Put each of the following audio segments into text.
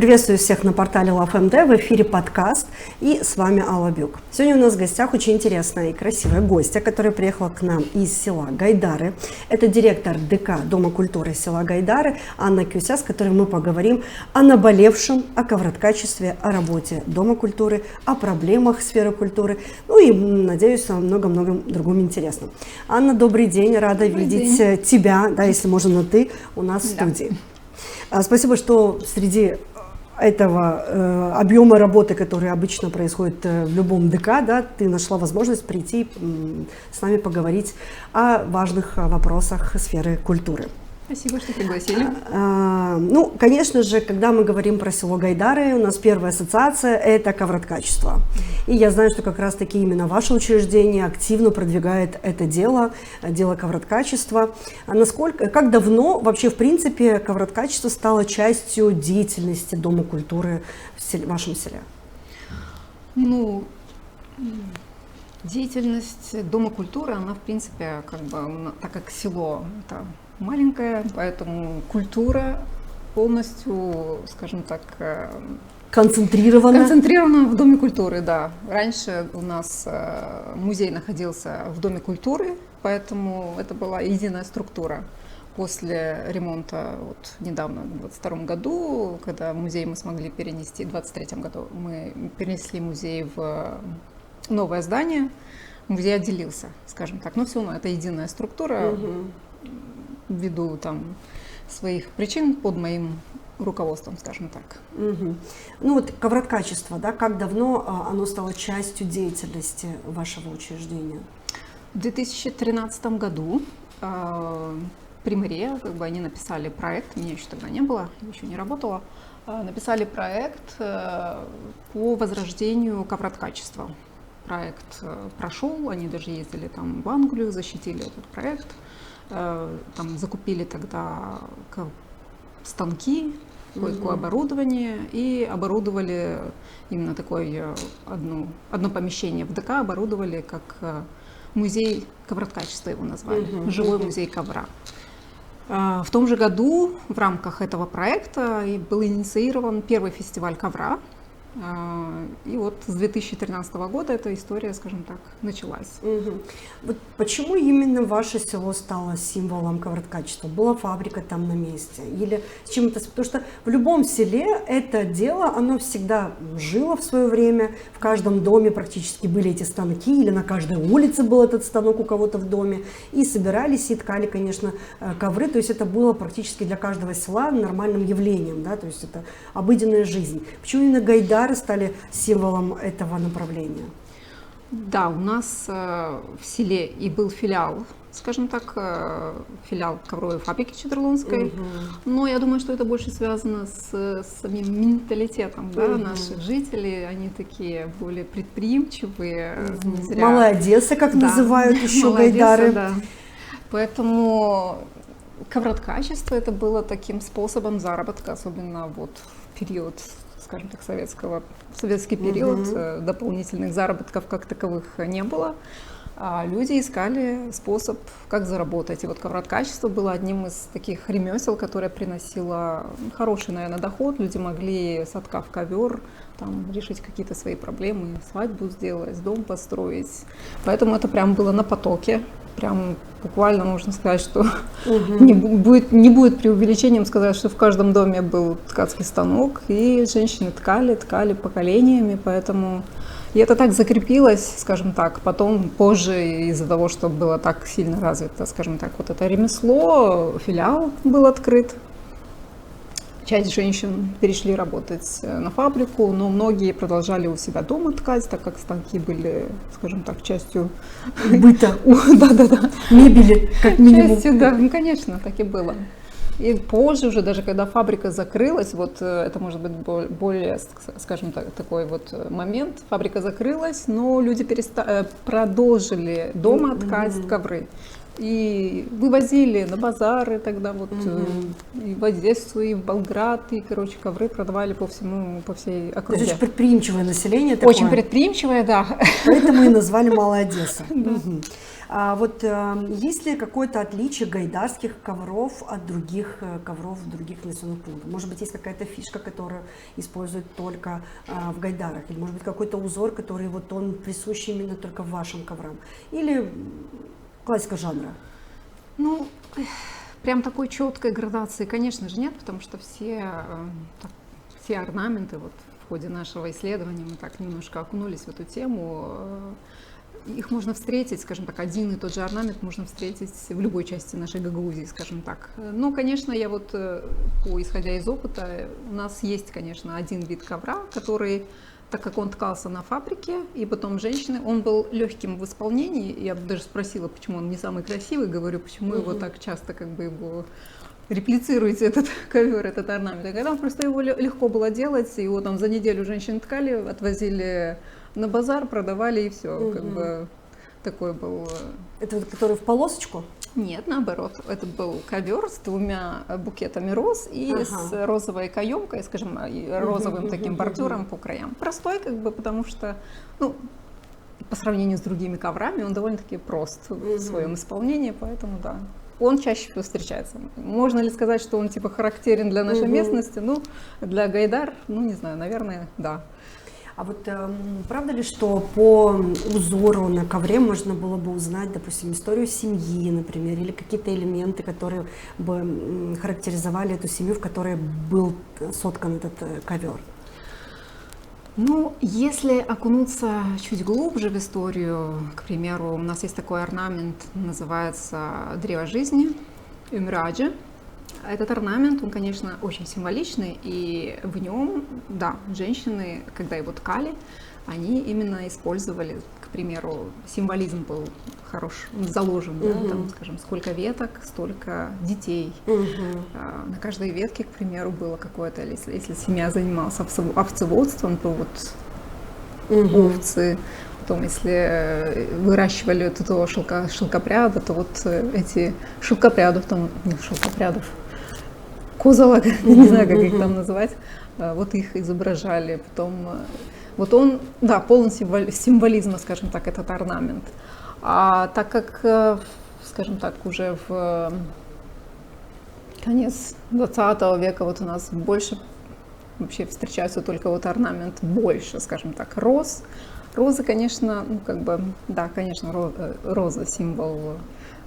Приветствую всех на портале LoveMD, в эфире подкаст, и с вами Алла Бюк. Сегодня у нас в гостях очень интересная и красивая гостья, которая приехала к нам из села Гайдары. Это директор ДК Дома культуры села Гайдары Анна Кюся, с которой мы поговорим о наболевшем, о ковроткачестве, о работе Дома культуры, о проблемах сферы культуры, ну и, надеюсь, о многом-многом другом интересном. Анна, добрый день, рада видеть тебя, да, если можно на «ты», у нас в студии. Спасибо, что среди этого объема работы, который обычно происходит в любом ДК, да, ты нашла возможность прийти с нами поговорить о важных вопросах сферы культуры. Спасибо, что пригласили. Ну, конечно же, когда мы говорим про село Гайдары, у нас первая ассоциация – это ковроткачество. И я знаю, что как раз-таки именно ваше учреждение активно продвигает это дело ковроткачества. Как давно вообще, в принципе, ковроткачество стало частью деятельности Дома культуры в вашем селе? Ну, деятельность Дома культуры, она, в принципе, так как село – это маленькая, поэтому культура полностью, скажем так, концентрирована в Доме культуры, да. Раньше у нас музей находился в Доме культуры, поэтому это была единая структура. После ремонта недавно, в 2022 году, когда музей мы смогли перенести, в 2023 году мы перенесли музей в новое здание, музей отделился, скажем так. Но все равно это единая структура. Ввиду своих причин под моим руководством, скажем так. Ну вот ковроткачество, да, как давно оно стало частью деятельности вашего учреждения? В 2013 году при мэрии они написали проект, меня еще тогда не было, я еще не работала, написали проект по возрождению ковроткачества. Проект прошел, они даже ездили в Англию, защитили этот проект. Закупили тогда станки, кое-какое оборудование и оборудовали именно одно помещение в ДК, оборудовали как музей ковроткачества, его назвали, живой музей ковра. В том же году в рамках этого проекта был инициирован первый фестиваль ковра. И вот с 2013 года эта история, скажем так, началась. Вот почему именно ваше село стало символом ковроткачества? Была фабрика там на месте? Или с чем-то? Потому что в любом селе это дело, оно всегда жило в свое время. В каждом доме практически были эти станки, или на каждой улице был этот станок у кого-то в доме. И собирались, и ткали, конечно, ковры. То есть это было практически для каждого села нормальным явлением, да? То есть это обыденная жизнь. Почему именно Гайдары стали символом этого направления? Да, у нас в селе и был филиал, скажем так, филиал ковровой фабрики Чедерлонской, но я думаю, что это больше связано с самим менталитетом, да, наших жителей, они такие более предприимчивые. Малая Одесса, как называют еще Гайдары. Да. Поэтому ковроткачество это было таким способом заработка, особенно в период, скажем так, советский период, дополнительных заработков как таковых не было. А люди искали способ, как заработать. И ковроткачество было одним из таких ремесел, которое приносило хороший, наверное, доход. Люди могли, соткав ковер, решить какие-то свои проблемы, свадьбу сделать, дом построить. Поэтому это прям было на потоке. Прям буквально можно сказать, что не будет преувеличением сказать, что в каждом доме был ткацкий станок, и женщины ткали поколениями, поэтому и это так закрепилось, скажем так. Потом позже из-за того, что было так сильно развито, скажем так, это ремесло, филиал был открыт. Часть женщин перешли работать на фабрику, но многие продолжали у себя дома ткать, так как станки были, скажем так, частью быта, мебели, как минимум. Частью, да, конечно, так и было. И позже уже, даже когда фабрика закрылась, это может быть более, скажем так, такой момент, фабрика закрылась, но люди продолжили дома ткать ковры. И вывозили на базары тогда и в Одессу, и в Болград, и, ковры продавали по всей округе. То есть очень предприимчивое население такое. Очень предприимчивое, да. Поэтому и назвали Малая Одесса. А вот есть ли какое-то отличие гайдарских ковров от других ковров других населенных пунктов? Может быть, есть какая-то фишка, которую используют только в гайдарах? Или может быть какой-то узор, который вот он присущ именно только вашим коврам? Или классика жанра? Ну, прям такой четкой градации, конечно же, нет, потому что все орнаменты вот в ходе нашего исследования мы так немножко окунулись в эту тему. Их можно встретить, скажем так, один и тот же орнамент можно встретить в любой части нашей Гагаузии, скажем так. Но, конечно, я вот, исходя из опыта, у нас есть, конечно, один вид ковра, который, так как он ткался на фабрике, и потом женщины, он был легким в исполнении. Я даже спросила, почему он не самый красивый, говорю, почему его так часто как бы его реплицируете, этот ковер, этот орнамент. И когда просто его легко было делать, его там за неделю женщины ткали, отвозили на базар, продавали и все. Как бы такой был. Это вот который в полосочку? Нет, наоборот. Это был ковер с 2 букетами роз и с розовой каемкой, скажем, розовым таким бордюром по краям. Простой, как бы, потому что, ну, по сравнению с другими коврами, он довольно-таки прост в своем исполнении, поэтому да. Он чаще всего встречается. Можно ли сказать, что он типа характерен для нашей местности? Ну, для гайдар, ну, не знаю, наверное, да. А вот правда ли, что по узору на ковре можно было бы узнать, допустим, историю семьи, например, или какие-то элементы, которые бы характеризовали эту семью, в которой был соткан этот ковер? Ну, если окунуться чуть глубже в историю, к примеру, у нас есть такой орнамент, называется «Древо жизни», Умраджа. Этот орнамент, он, конечно, очень символичный, и в нем, да, женщины, когда его ткали, они именно использовали, к примеру, символизм был хорош, заложен, да, там, скажем, сколько веток, столько детей. На каждой ветке, к примеру, было какое-то, если семья занималась овцеводством, то вот овцы. Потом, если выращивали вот этого шелкопряда, то вот эти шелкопрядов, там, нет, шелкопрядов, козолок, не знаю, как их там называть, вот их изображали. Потом, вот он, да, полон символизма, скажем так, этот орнамент. А так как, скажем так, уже в конец 20 века вот у нас больше вообще встречаются только вот орнамент больше, скажем так, роз. Розы, конечно, ну как бы, да, конечно, роза символ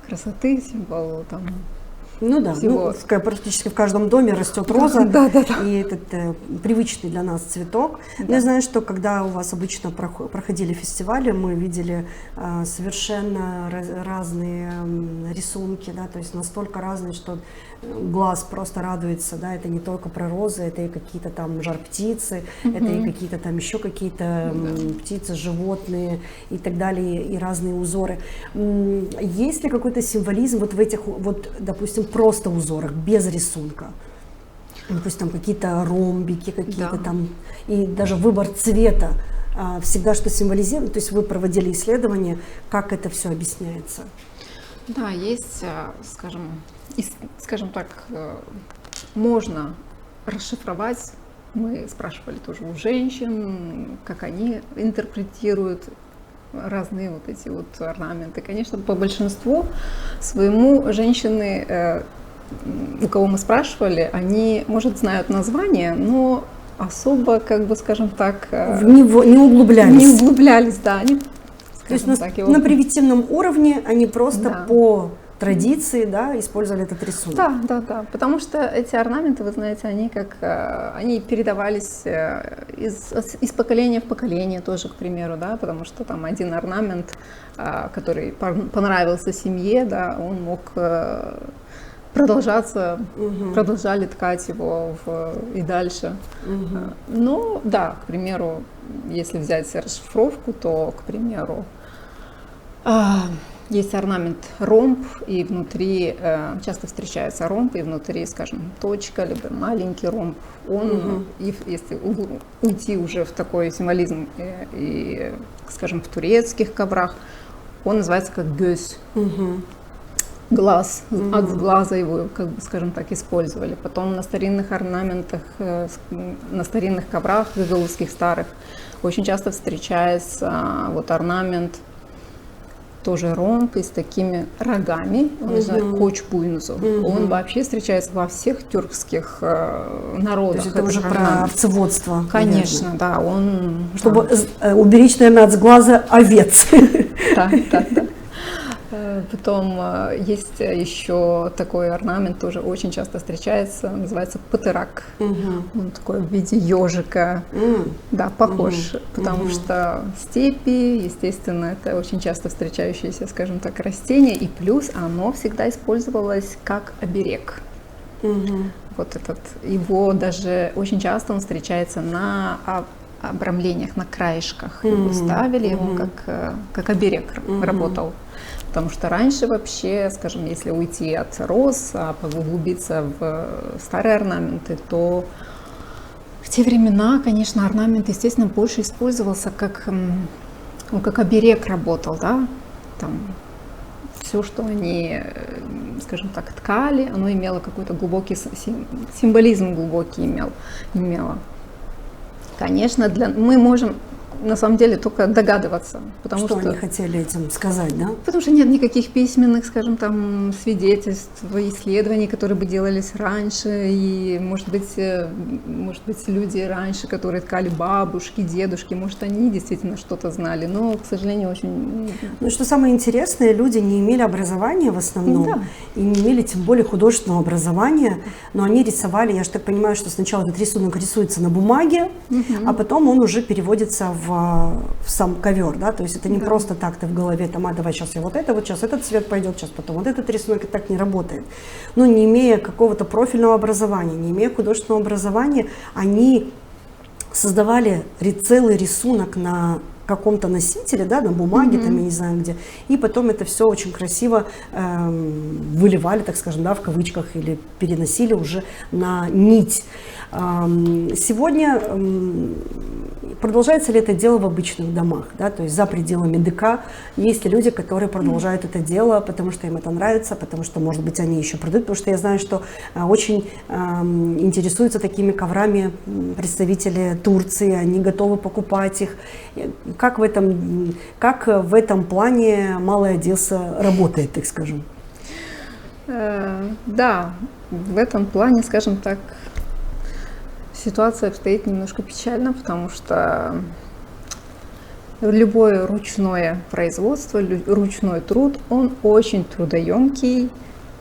красоты, символ там. Ну да, всего. Ну, практически в каждом доме растет роза, и этот привычный для нас цветок. Да. Но я знаю, что когда у вас обычно проходили фестивали, мы видели совершенно разные рисунки, да, то есть настолько разные, что глаз просто радуется, да, это не только про розы, это и какие-то там жар-птицы, это и какие-то там еще какие-то птицы, животные и так далее, и разные узоры. Есть ли какой-то символизм вот в этих, вот, допустим, просто узорах, без рисунка? Пусть там какие-то ромбики, какие-то там, и даже выбор цвета всегда что символизирует, то есть вы проводили исследования, как это все объясняется? Да, есть, скажем так, можно расшифровать. Мы спрашивали тоже у женщин, как они интерпретируют разные вот эти вот орнаменты. Конечно, по большинству своему женщины, у кого мы спрашивали, они, может, знают название, но особо, как бы, скажем так, в него не углублялись. Не углублялись, да. Они, то есть на примитивном уровне они просто да. По традиции, да, использовали этот рисунок. Да, потому что эти орнаменты, вы знаете, они передавались из поколения в поколение тоже, к примеру, да, потому что там один орнамент, который понравился семье, да, он мог продолжаться, продолжали ткать его и дальше. Но, да, к примеру, если взять расшифровку, то, к примеру, есть орнамент ромб, и внутри часто встречается ромб, и внутри, скажем, точка, либо маленький ромб. Он, если уйти уже в такой символизм, и, скажем, в турецких коврах, он называется как гёс. Глаз, от глаза его, как бы, скажем так, использовали. Потом на старинных орнаментах, на старинных коврах гагаузских старых очень часто встречается вот орнамент тоже ромб и с такими рогами, он называется коч-буйнузу. Он вообще встречается во всех тюркских народах. То есть это уже про овцеводство. Конечно, да. Чтобы уберечь, наверное, от сглаза овец. Да. Потом есть еще такой орнамент, тоже очень часто встречается, называется патырак. Он такой в виде ежика. Да, похож, потому что степи, естественно, это очень часто встречающееся, скажем так, растение, и плюс оно всегда использовалось как оберег. Вот этот, его даже очень часто он встречается на обрамлениях, на краешках. Его ставили, его как оберег работал. Потому что раньше вообще, скажем, если уйти от роз, а углубиться в старые орнаменты, то в те времена, конечно, орнамент, естественно, больше использовался как оберег работал, да, там все, что они, скажем так, ткали, оно имело какой-то глубокий символизм, имело. Конечно, мы можем на самом деле только догадываться, потому что они хотели этим сказать, да? Потому что нет никаких письменных, скажем, там свидетельств, исследований, которые бы делались раньше, и может быть люди раньше, которые ткали, бабушки, дедушки, может они действительно что-то знали, но, к сожалению, очень. Ну что самое интересное, люди не имели образования в основном, и не имели тем более художественного образования, но они рисовали, я же так понимаю, что сначала этот рисунок рисуется на бумаге, а потом он уже переводится в сам ковер, да, то есть это не просто так ты в голове, там, давай сейчас я вот сейчас этот цвет пойдет, сейчас потом вот этот рисунок, и так не работает. Но не имея какого-то профильного образования, не имея художественного образования, они создавали целый рисунок на каком-то носителе, да, на бумаге, там, я не знаю где, и потом это все очень красиво выливали, так скажем, да, в кавычках, или переносили уже на нить. Сегодня продолжается ли это дело в обычных домах, да, то есть за пределами ДК есть ли люди, которые продолжают это дело, потому что им это нравится, потому что, может быть, они еще продают, потому что я знаю, что очень интересуются такими коврами представители Турции, они готовы покупать их. Как в этом плане Малая Одесса работает, так скажем? Да, в этом плане, скажем так, ситуация обстоит немножко печально, потому что любое ручное производство, ручной труд, он очень трудоемкий,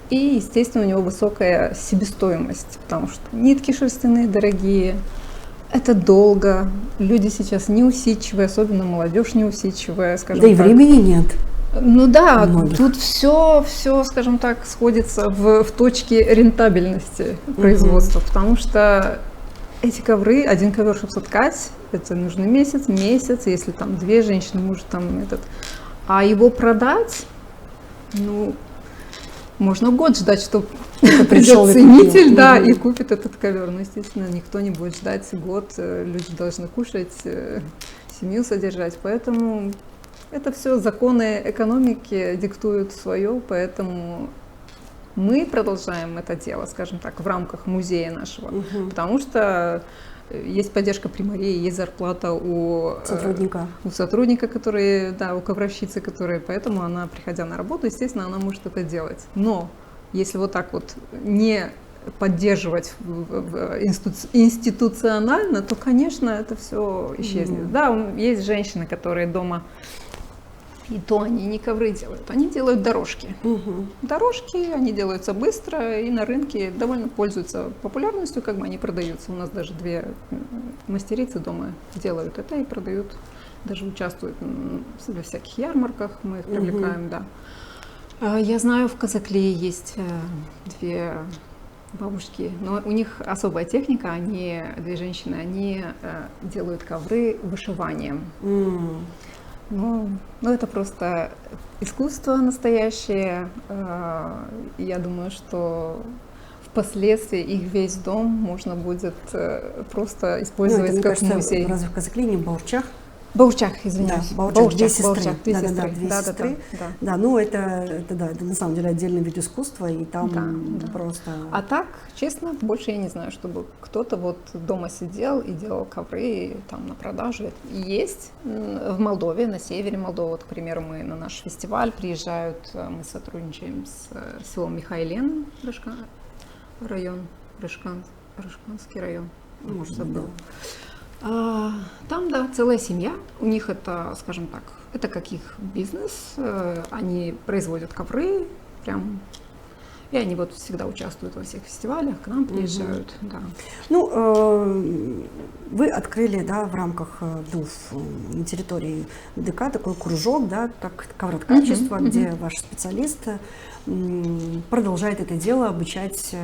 и, естественно, у него высокая себестоимость, потому что нитки шерстяные дорогие, это долго, люди сейчас неусидчивые, особенно молодежь неусидчивая, скажем так. Да и времени нет. Ну да, тут все, скажем так, сходится в точке рентабельности производства, потому что эти ковры, один ковер, чтобы соткать, это нужно месяц, если там две женщины, может там а его продать, ну, можно год ждать, что придет ценитель, да, и купит этот ковер. Но, естественно, никто не будет ждать год, люди должны кушать, семью содержать, поэтому это все законы экономики диктуют свое, поэтому мы продолжаем это дело, скажем так, в рамках музея нашего, потому что есть поддержка примарии, есть зарплата у сотрудника, который, да, у ковровщицы, которая, поэтому она, приходя на работу, естественно, она может это делать. Но если вот так вот не поддерживать институционально, то, конечно, это все исчезнет. Да, есть женщины, которые дома, и то они не ковры делают, они делают дорожки. Дорожки, они делаются быстро, и на рынке довольно пользуются популярностью, как бы они продаются. У нас даже две мастерицы дома делают это и продают, даже участвуют во всяких ярмарках, мы их привлекаем, да. Я знаю, в Казаклее есть две бабушки, но у них особая техника, две женщины, они делают ковры вышиванием. Ну, это просто искусство настоящее. Я думаю, что впоследствии их весь дом можно будет просто использовать как музей. Разве в Казаклее не в Баурчах? Баурчах, извиняюсь. Да, Баурчах, две сестры. Две сестры. Да, ну это на самом деле отдельный вид искусства, и там просто... А так, Честно, больше я не знаю, чтобы кто-то вот дома сидел и делал ковры там на продажу. Есть в Молдове, на севере Молдовы, вот, к примеру, мы на наш фестиваль приезжают, мы сотрудничаем с селом Михайлен, район, Рыжканский район, может, забыл. Там, да, целая семья, у них это, скажем так, это как их бизнес, они производят ковры, прям, и они вот всегда участвуют во всех фестивалях, к нам приезжают, да. Ну, вы открыли, да, в рамках, на территории ДК такой кружок, да, как ковроткачество, где ваш специалист продолжает это дело, обучать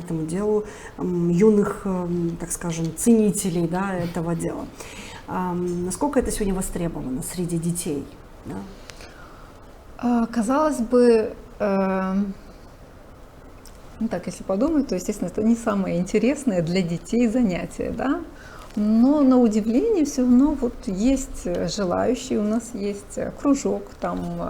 этому делу юных, так скажем, ценителей, да, этого дела. Насколько это сегодня востребовано среди детей? Да? Казалось бы, ну так, если подумать, то, естественно, это не самое интересное для детей занятие, да? Но на удивление все равно вот есть желающие, у нас есть кружок, там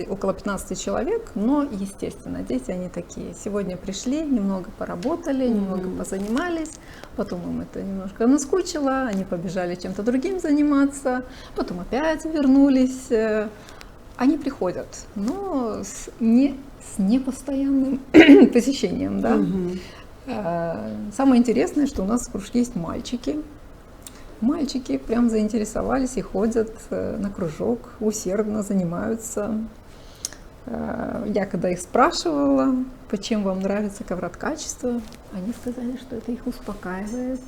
около 15 человек, но, естественно, дети они такие. Сегодня пришли, немного поработали, немного позанимались, потом им это немножко наскучило, они побежали чем-то другим заниматься, потом опять вернулись. Они приходят, но с непостоянным посещением, да. Самое интересное, что у нас в кружке есть мальчики. Мальчики прям заинтересовались и ходят на кружок, усердно занимаются. Я когда их спрашивала, почему вам нравится ковроткачество, они сказали, что это их успокаивает,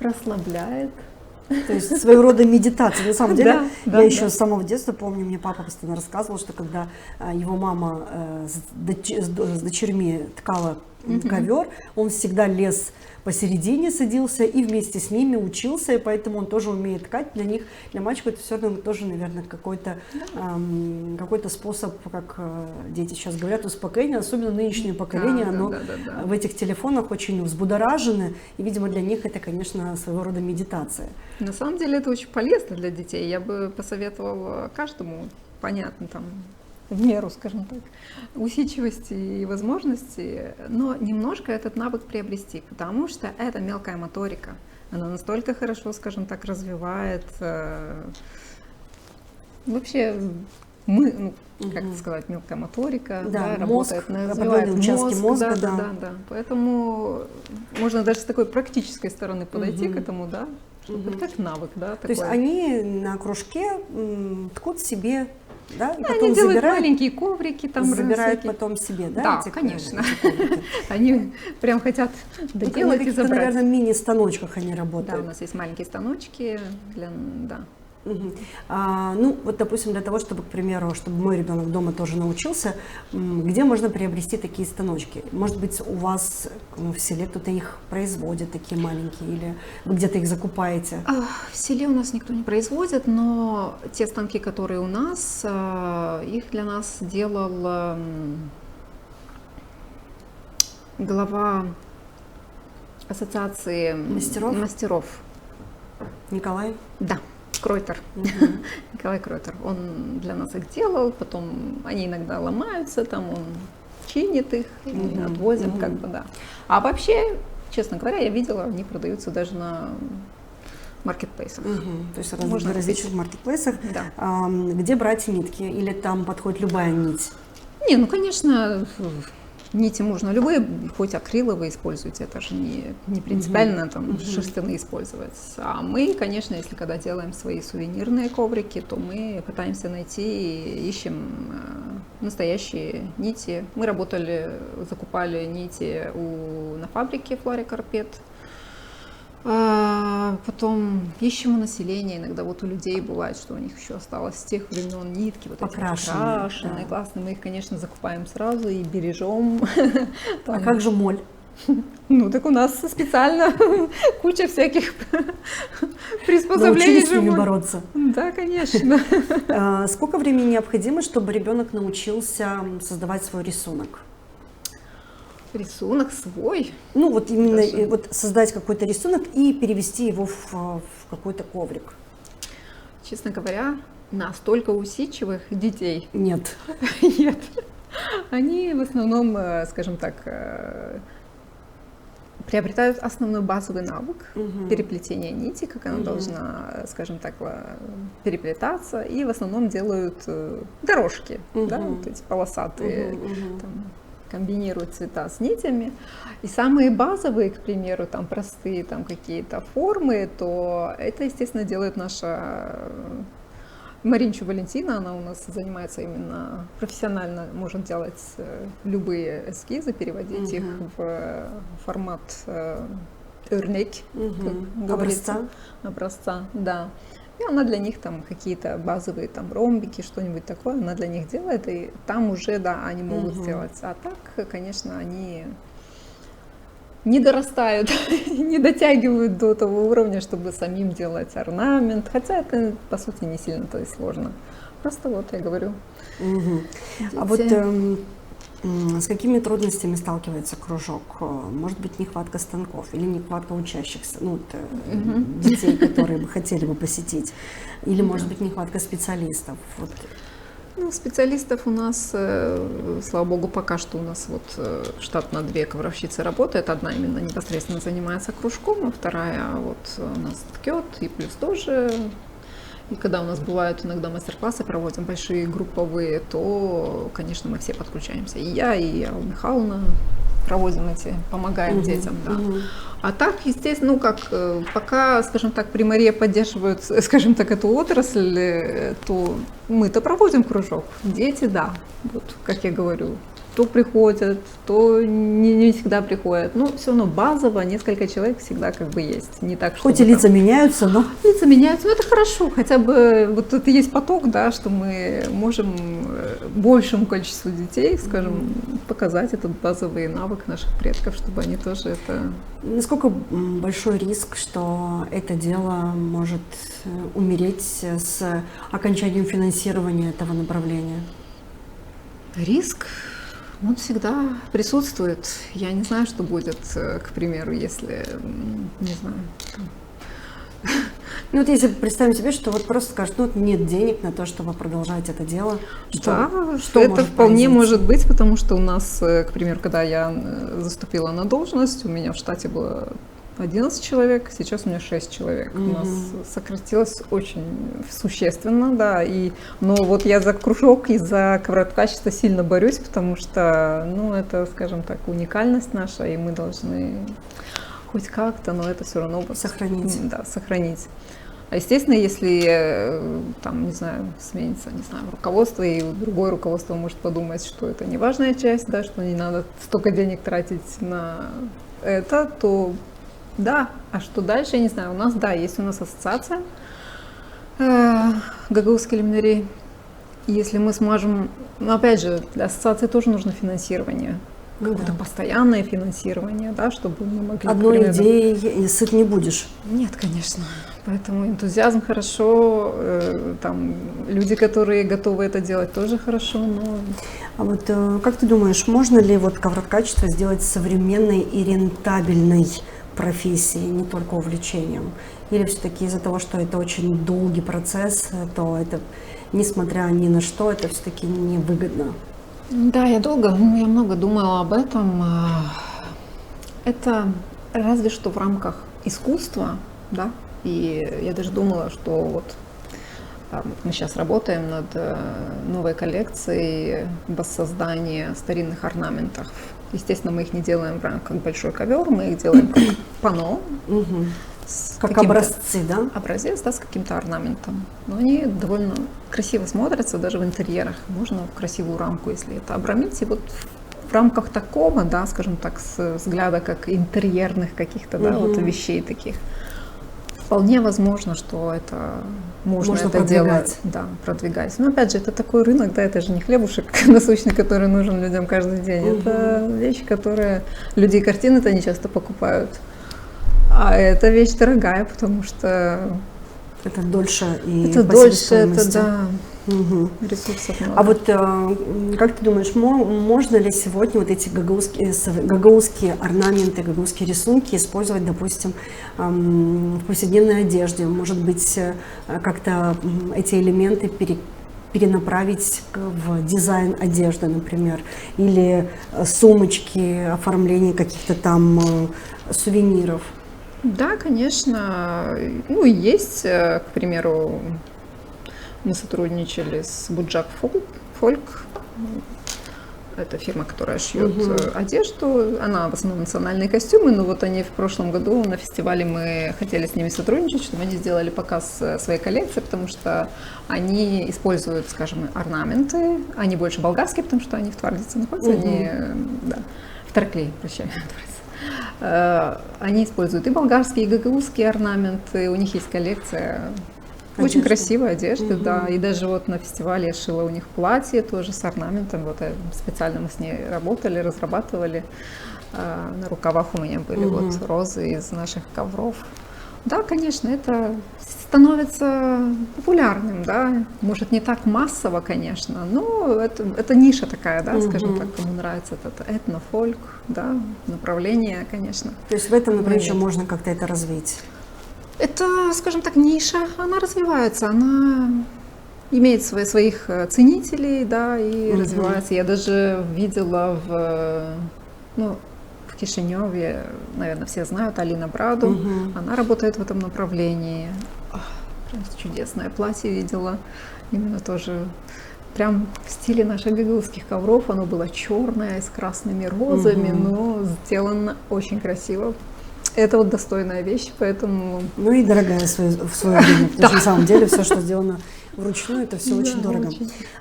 расслабляет. То есть своего рода медитация. На самом деле, да, я еще с самого детства помню, мне папа постоянно рассказывал, что когда его мама с дочерьми ткала ковер, он всегда лез посередине, садился и вместе с ними учился, и поэтому он тоже умеет ткать. Для них, для мальчиков это все равно тоже, наверное, какой-то способ, как дети сейчас говорят, успокоения, особенно нынешнее поколение, оно в этих телефонах очень взбудоражено, и, видимо, для них это, конечно, своего рода медитация. На самом деле это очень полезно для детей. Я бы посоветовала каждому, понятно, там, в меру, скажем так, усидчивости и возможностей, но немножко этот навык приобрести, потому что это мелкая моторика. Она настолько хорошо, скажем так, развивает вообще как сказать, мелкая моторика, работает, развивает участки мозга, да. Поэтому можно даже с такой практической стороны подойти к этому, да, чтобы как навык, да. То есть они на кружке ткут себе. Да, и потом они делают маленькие коврики, там забирают потом себе, да? Да, конечно. Они прям хотят доделать и забрать. Наверное, мини-станочках они работают. Да, у нас есть маленькие станочки для, да. Ну, вот, допустим, для того, чтобы, к примеру, чтобы мой ребенок дома тоже научился, где можно приобрести такие станочки? Может быть, у вас в селе кто-то их производит, такие маленькие, или вы где-то их закупаете? В селе у нас никто не производит, но те станки, которые у нас, их для нас делал глава ассоциации мастеров. Николай? Да. Кройтер, Николай Кройтер, он для нас их делал, потом они иногда ломаются, там он чинит их, отвозим, как бы, да. А вообще, честно говоря, я видела, они продаются даже на маркетплейсах. То есть в различных маркетплейсах. Да. Где брать нитки? Или там подходит любая нить? Не, ну, конечно, нити можно любые, хоть акриловые используйте, это же не принципиально там шерстяные использовать. А мы, конечно, если когда делаем свои сувенирные коврики, то мы пытаемся найти, ищем настоящие нити. Мы закупали нити на фабрике Флори Карпет. Потом ищем у населения, иногда вот у людей бывает, что у них еще осталось с тех времен нитки, вот покрашенные, эти покрашенные, классные, мы их, конечно, закупаем сразу и бережем. А как же моль? Ну, так у нас специально куча всяких приспособлений. Научились с ними бороться? Да, конечно. Сколько времени необходимо, чтобы ребенок научился создавать свой рисунок? Рисунок свой? Ну, вот именно вот создать какой-то рисунок и перевести его в какой-то коврик. Честно говоря, настолько усидчивых детей нет. Нет. Они в основном, скажем так, приобретают основной базовый навык переплетения нити, как она должна, скажем так, переплетаться, и в основном делают дорожки, да, вот эти полосатые, там, комбинируют цвета с нитями. И самые базовые, к примеру, там простые там какие-то формы, то это, естественно, делает наша Маринчу Валентина. Она у нас занимается именно профессионально, может делать любые эскизы, переводить их в формат örnek, как говорится, образца, да. И она для них там какие-то базовые там ромбики, что-нибудь такое, она для них делает, и там уже, да, они могут сделать. А так, конечно, они не дорастают, не дотягивают до того уровня, чтобы самим делать орнамент, хотя это, по сути, не сильно-то и сложно. Просто вот я говорю. А вот с какими трудностями сталкивается кружок? Может быть, нехватка станков или нехватка учащихся, ну, детей, которые бы хотели бы посетить? Или, может быть, нехватка специалистов? Вот. Ну, специалистов у нас, слава богу, пока что у нас вот штатно 2 ковровщицы работает. Одна именно непосредственно занимается кружком, а вторая вот у нас ткет, и плюс тоже. И когда у нас бывают иногда мастер-классы, проводим большие групповые, то, конечно, мы все подключаемся. И я, и Алла Михайловна проводим эти, помогаем детям, да. А так, естественно, ну как, пока, скажем так, при Марии поддерживают, скажем так, эту отрасль, то мы-то проводим кружок. Дети, да, вот, как я говорю, то приходят, то не всегда приходят. Но все равно базово несколько человек всегда как бы есть. Не так, что хоть и лица меняются, но... Лица меняются, но это хорошо. Хотя бы вот это есть поток, да, что мы можем большему количеству детей, скажем, показать этот базовый навык наших предков, чтобы они тоже это... Насколько большой риск, что это дело может умереть с окончанием финансирования этого направления? Риск? Он всегда присутствует. Я не знаю, что будет, к примеру, если, не знаю. Ну вот если представим себе, что вот просто скажут, ну нет денег на то, чтобы продолжать это дело. Да, что это вполне может быть, потому что у нас, к примеру, когда я заступила на должность, у меня в штате было 11 человек, сейчас у меня 6 человек. У нас сократилось очень существенно, да. Но вот я за кружок и за ковроткачество сильно борюсь, потому что, ну, это, скажем так, уникальность наша, и мы должны хоть как-то, но это все равно сохранить. Да, сохранить. А естественно, если там, не знаю, сменится, не знаю, руководство, и другое руководство может подумать, что это не важная часть, да, что не надо столько денег тратить на это, то да, а что дальше, я не знаю. У нас, да, есть у нас ассоциация гагаузской лимнарии. Если мы сможем, но опять же, для ассоциации тоже нужно финансирование, какое-то постоянное финансирование, да, чтобы мы могли... Одной идеей и сыт не будешь. Нет, конечно. Поэтому энтузиазм хорошо, там люди, которые готовы это делать, тоже хорошо, но... А вот как ты думаешь, можно ли вот ковроткачество сделать современной и рентабельной профессией, не только увлечением? Или все-таки из-за того, что это очень долгий процесс, то это, несмотря ни на что, это все-таки невыгодно? Да, я много думала об этом. Это разве что в рамках искусства, да, и я даже думала, что вот мы сейчас работаем над новой коллекцией воссоздания старинных орнаментов. Естественно, мы их не делаем как большой ковер, мы их делаем как панно. Как образцы, да? Образец, да, с каким-то орнаментом. Но они довольно красиво смотрятся, даже в интерьерах. Можно в красивую рамку, если это обрамить. И вот в рамках такого, да, скажем так, с взгляда как интерьерных каких-то, да, вот вещей таких, вполне возможно, что это можно это продвигать. Делать, да, продвигать. Но опять же, это такой рынок, да, это же не хлебушек насущный, который нужен людям каждый день. Это вещи, которые люди картины-то не часто покупают. А эта вещь дорогая, потому что это дольше и это по дольше, это себестоимости. Да, ресурсов много. А вот как ты думаешь, можно ли сегодня вот эти гагаузские орнаменты, гагаузские рисунки использовать, допустим, в повседневной одежде? Может быть, как-то эти элементы перенаправить в дизайн одежды, например, или сумочки, оформление каких-то там сувениров? Да, конечно. Ну, есть, к примеру, мы сотрудничали с Буджак Фольк. Это фирма, которая шьет одежду. Она в основном национальные костюмы, но вот они в прошлом году на фестивале мы хотели с ними сотрудничать, чтобы они сделали показ своей коллекции, потому что они используют, скажем, орнаменты. Они больше болгарские, потому что они в Твардице находятся, они, да, в Тарклее, прощай, они используют и болгарские, и гагаузские орнаменты. У них есть коллекция очень красивой одежды, да. И даже вот на фестивале я шила у них платье тоже с орнаментом. Вот специально мы с ней работали, разрабатывали. На рукавах у меня были вот розы из наших ковров. Да, конечно, это становится популярным, да. Может, не так массово, конечно, но это ниша такая, да, скажем так, кому нравится этот этнофольк, да, направление, конечно. То есть в этом, например, еще можно как-то это развить? Это, скажем так, ниша, она развивается, она имеет своих ценителей, да, и развивается. Я даже видела в Кишиневе, наверное, все знают Алина Браду, она работает в этом направлении. Просто чудесное платье видела, именно тоже прям в стиле наших гагаузских ковров. Оно было черное, с красными розами, но сделано очень красиво. Это вот достойная вещь, поэтому... Ну и дорогая в свое время, потому что на самом деле все, что сделано вручную, это все очень дорого.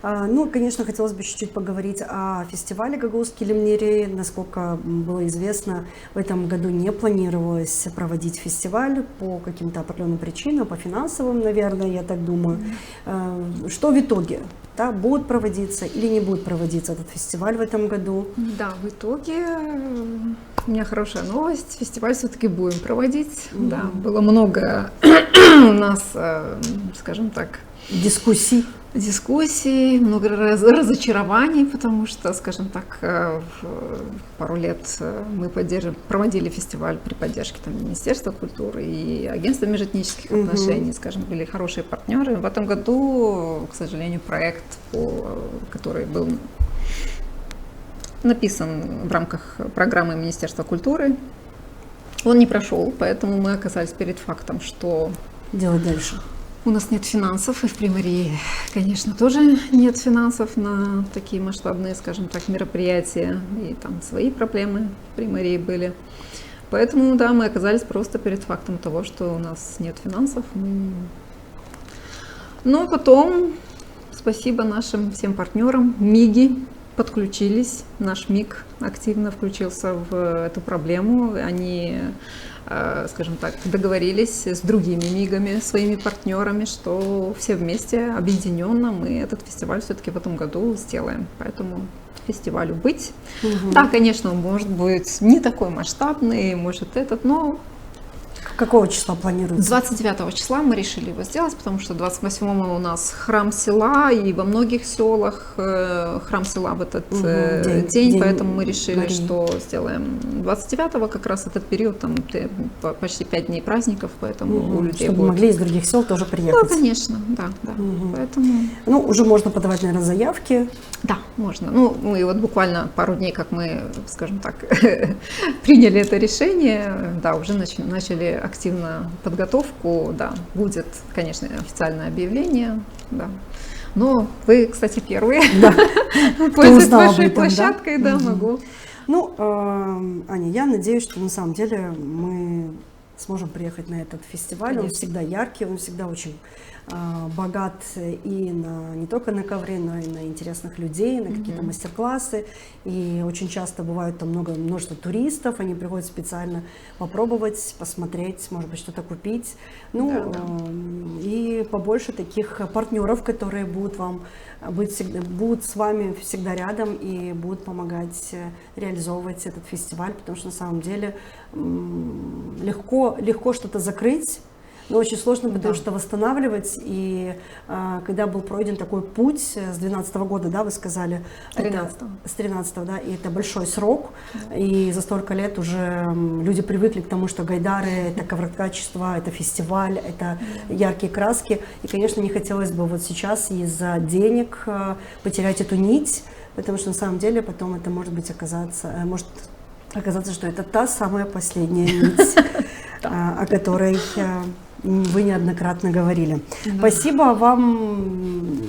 Ну, конечно, хотелось бы чуть-чуть поговорить о фестивале «Гагаузский Лимнери». Насколько было известно, в этом году не планировалось проводить фестиваль по каким-то определенным причинам, по финансовым, наверное, я так думаю. Что в итоге? Да, будет проводиться или не будет проводиться этот фестиваль в этом году? Да, в итоге у меня хорошая новость. Фестиваль все-таки будем проводить. Да, было много у нас, скажем так, дискуссий, много разочарований, потому что, скажем так, пару лет мы проводили фестиваль при поддержке там, Министерства культуры и Агентства межэтнических отношений, скажем, были хорошие партнеры. В этом году, к сожалению, проект, который был написан в рамках программы Министерства культуры, он не прошел, поэтому мы оказались перед фактом, что делать дальше. У нас нет финансов, и в Приморье, конечно, тоже нет финансов на такие масштабные, скажем так, мероприятия. И там свои проблемы в Приморье были. Поэтому, да, мы оказались просто перед фактом того, что у нас нет финансов. Но потом, спасибо нашим всем партнерам, МИГи подключились. Наш МИГ активно включился в эту проблему. Они, скажем так, договорились с другими МИГами, своими партнерами, что все вместе, объединенно, мы этот фестиваль все-таки в этом году сделаем. Поэтому фестивалю быть. Да, конечно, он может быть не такой масштабный, может этот, но... Какого числа планируется? 29 числа мы решили его сделать, потому что 28-го у нас храм села, и во многих селах храм села в этот день, поэтому мы решили, что сделаем 29-го, как раз этот период, там почти 5 дней праздников, поэтому у людей чтобы могли из других сел тоже приехать. Да, конечно, да. Поэтому... Ну, уже можно подавать, наверное, заявки. Да, можно. Ну, мы вот буквально пару дней, как мы, скажем так, приняли это решение, да, уже начали активно подготовку, да, будет, конечно, официальное объявление, да. Но вы, кстати, первые. Да. Пользуясь вашей площадкой, да, могу. Ну, Аня, я надеюсь, что на самом деле мы сможем приехать на этот фестиваль. Конечно. Он всегда яркий, он всегда очень богат и не только на ковре, но и на интересных людей, на какие-то мастер-классы. И очень часто бывает там множество туристов, они приходят специально попробовать, посмотреть, может быть, что-то купить. Ну, и побольше таких партнеров, которые будут с вами всегда рядом и будут помогать реализовывать этот фестиваль, потому что на самом деле легко что-то закрыть, Но очень сложно, потому что восстанавливать, и когда был пройден такой путь с 2012 года, да, вы сказали? С 13-го, да, и это большой срок, и за столько лет уже люди привыкли к тому, что гайдары — это ковроткачество, это фестиваль, это яркие краски, и, конечно, не хотелось бы вот сейчас из-за денег потерять эту нить, потому что на самом деле потом это может оказаться, что это та самая последняя нить, о которой вы неоднократно говорили. Спасибо вам,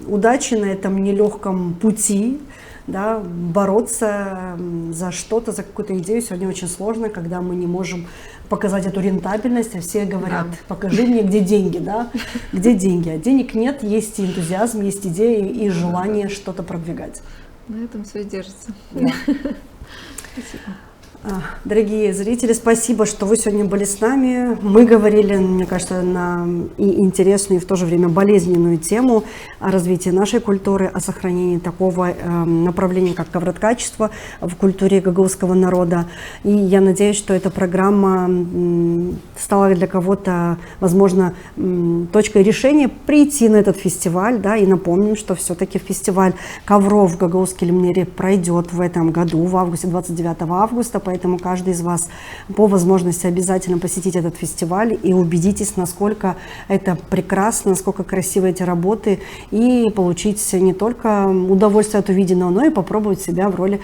удачи на этом нелегком пути, да, бороться за что-то, за какую-то идею сегодня очень сложно, когда мы не можем показать эту рентабельность, а все говорят: покажи мне, где деньги, да, где деньги, а денег нет, есть и энтузиазм, есть идеи и желание что-то продвигать. На этом все держится. Да. Спасибо. Дорогие зрители, спасибо, что вы сегодня были с нами. Мы говорили, мне кажется, на и интересную, и в то же время болезненную тему о развитии нашей культуры, о сохранении такого направления, как ковроткачество в культуре гагаузского народа. И я надеюсь, что эта программа стала для кого-то, возможно, точкой решения прийти на этот фестиваль. Да, и напомним, что все-таки фестиваль ковров в Гагаузске-Лемнере пройдет в этом году, в августе, 29 августа. Поэтому каждый из вас по возможности обязательно посетить этот фестиваль и убедитесь, насколько это прекрасно, насколько красивы эти работы, и получить не только удовольствие от увиденного, но и попробовать себя в роли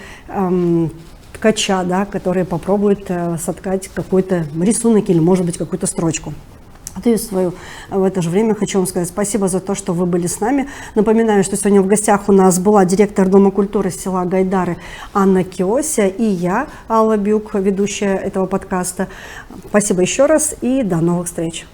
ткача, да, который попробует соткать какой-то рисунок или, может быть, какую-то строчку. В это же время хочу вам сказать спасибо за то, что вы были с нами. Напоминаю, что сегодня в гостях у нас была директор Дома культуры села Гайдары Анна Киося и я, Алла Бюк, ведущая этого подкаста. Спасибо еще раз и до новых встреч.